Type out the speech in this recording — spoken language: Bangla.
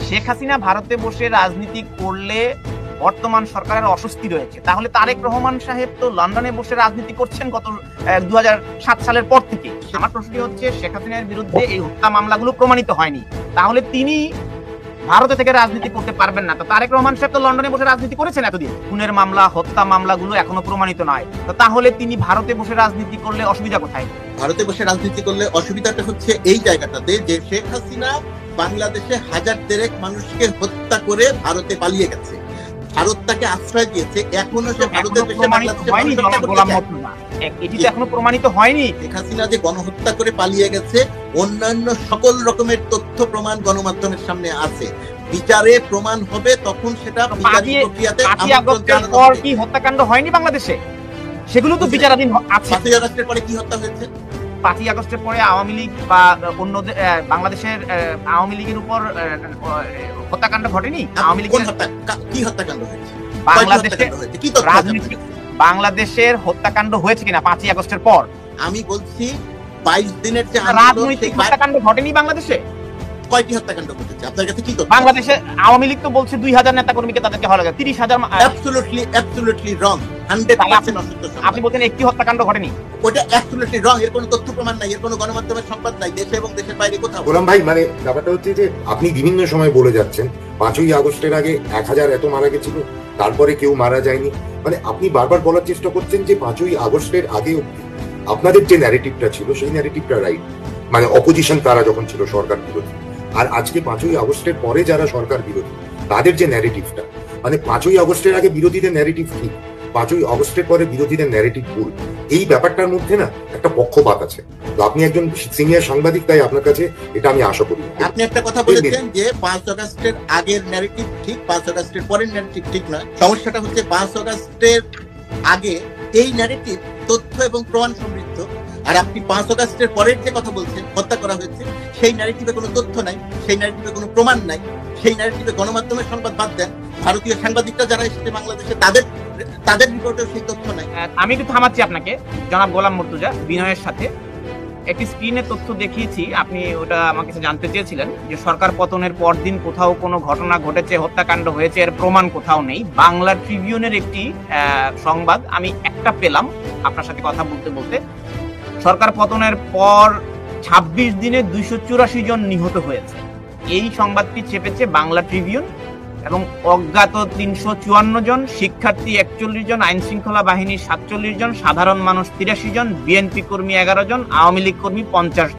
শেখ হাসিনা ভারতে বসে রাজনীতি করলে বর্তমান সরকারের অস্বস্তি রয়েছে, তাহলে তারেক রহমান সাহেব তো লন্ডনে বসে রাজনীতি করছেন গত 2007 সালের পর থেকে। আমার প্রশ্নটি হচ্ছে, শেখ হাসিনার বিরুদ্ধে এই হত্যা মামলাগুলো প্রমাণিত হয়নি, তাহলে তিনি ভারতে থেকে রাজনীতি করতে পারবেন না। তো তারেক রহমান সাহেব তো লন্ডনে বসে রাজনীতি করেছেন এতদিন, খুনের মামলা, হত্যা মামলাগুলো এখনো প্রমাণিত নয়, তো তাহলে তিনি ভারতে বসে রাজনীতি করলে অসুবিধা কোথায়? ভারতে বসে রাজনীতি করলে অসুবিধাটা হচ্ছে এই জায়গাটাতে যে শেখ হাসিনা বাংলাদেশে 1000 মানুষকে হত্যা করে ভারতে পালিয়ে গেছে, ভারত তাকে আশ্রয় দিয়েছে, এখনো সে ভারতের দেশে এটি এখনো প্রমাণিত হয়নি। শেখ হাসিনা যে গণহত্যা করে পালিয়ে গেছে, অন্যান্য সকল রকমের তথ্য প্রমাণ গণমাধ্যমের সামনে আছে, বিচারে প্রমাণ হবে তখন সেটা বিচারিক প্রক্রিয়াতে। পর কি হত্যাকাণ্ড হয়নি বাংলাদেশে? সেগুলো তো বিচারাধীন আছে। 5ই আগস্টের পরে কি হত্যা হয়েছে? 5ই আগস্টের পরে আওয়ামী লীগ বা অন্য বাংলাদেশের আওয়ামী লীগের উপর হত্যাকাণ্ড ঘটেনি? আওয়ামী লীগের কি হত্যাকাণ্ড হয়েছে? বাংলাদেশের হত্যাকাণ্ড হয়েছে কিনা 5ই আগস্টের পর? আমি বলছি 22 দিনের যে রাজনৈতিক হত্যাকাণ্ড ঘটেনি বাংলাদেশে। কয়টি হত্যাকাণ্ড ঘটেছে আপনার কাছে কি তথ্য? বাংলাদেশে আওয়ামী লীগ তো বলছে 2000 নেতা কর্মীকে তাদেরকে হত্যা করা, 30,000। অ্যাবসলিউটলি রং, 100% অসত্য। আপনি বলছেন একটি হত্যাকাণ্ড ঘটেনি, ওটা অ্যাবসলিউটলি রং। এর কোনো তথ্য প্রমাণ নাই, এর কোনো গণমাধ্যমের সংবাদ নাই, দেশে এবং দেশের বাইরে কোথাও। গোলাম ভাই, মানে ব্যাপারটা হচ্ছে যে আপনি বিভিন্ন সময় বলে যাচ্ছেন 5ই আগস্টের আগে 1000 এত মারা গেছিল, তারপরে কেউ মারা যায়নি। মানে আপনি বারবার বলার চেষ্টা করছেন যে 5ই আগস্টের আগে আপনাদের যে ন্যারেটিভটা ছিল সেই ন্যারেটিভটা রাইট, মানে অপোজিশন তারা যখন ছিল সরকার বিরোধী, আর আজকে 5ই আগস্টের পরে যারা সরকার বিরোধী তাদের যে ন্যারেটিভটা, মানে 5ই আগস্টের আগে বিরোধীদের ন্যারেটিভ ঠিক, 5ই আগস্টের পরে বিরোধীদের ন্যারেটিভ ভুল। এই ব্যাপারটার মধ্যে না একটা পক্ষপাত আছে। তো আপনি একজন সিনিয়র সাংবাদিক, তাই আপনার কাছে এটা আমি আশা করি। আপনি একটা কথা বলেছেন যে 5 আগস্টের আগের ন্যারেটিভ ঠিক, 5 আগস্টের পরের ন্যারেটিভ ঠিক নয়। সমস্যাটা হচ্ছে 5 আগস্টের আগে এই ন্যারেটিভ তথ্য এবং প্রমাণ সমৃদ্ধ, আর আপনি 5 আগস্টের পরের যে কথা বলছেন হত্যা করা হয়েছে, সেই ন্যারেটিভে কোনো তথ্য নাই, সেই ন্যারেটিভে কোনো প্রমাণ নাই, সেই ন্যারেটিভে গণমাধ্যমের সংবাদ বাদ দেন, ভারতীয় সাংবাদিকরা যারা এসেছে বাংলাদেশে তাদের রিপোর্টেও সেই তথ্য নাই। আমি একটু থামাচ্ছি আপনাকে জনাব গোলাম মুর্তজা, বিনয়ের সাথে একটি স্ক্রিনে তথ্য দেখিয়েছি, আপনি ওটা আমার কাছে জানতে চেয়েছিলেন যে সরকার পতনের পরদিন কোথাও কোনো ঘটনা ঘটেছে, হত্যাকাণ্ড হয়েছে, এর প্রমাণ কোথাও নেই। বাংলা ট্রিবিউনের একটি সংবাদ আমি একটা পেলাম আপনার সাথে কথা বলতে বলতে। সরকার পতনের পর 26 দিনে 284 জন নিহত হয়েছে, এই সংবাদটি চেপেছে বাংলা ট্রিবিউন, এবং অজ্ঞাত 354 জন, শিক্ষার্থী 41 জন, আইন শৃঙ্খলা বাহিনীর 47 জন, সাধারণ মানুষ 83 জন, বিএনপি কর্মী 11 জন, আওয়ামী লীগ কর্মী 50 জন।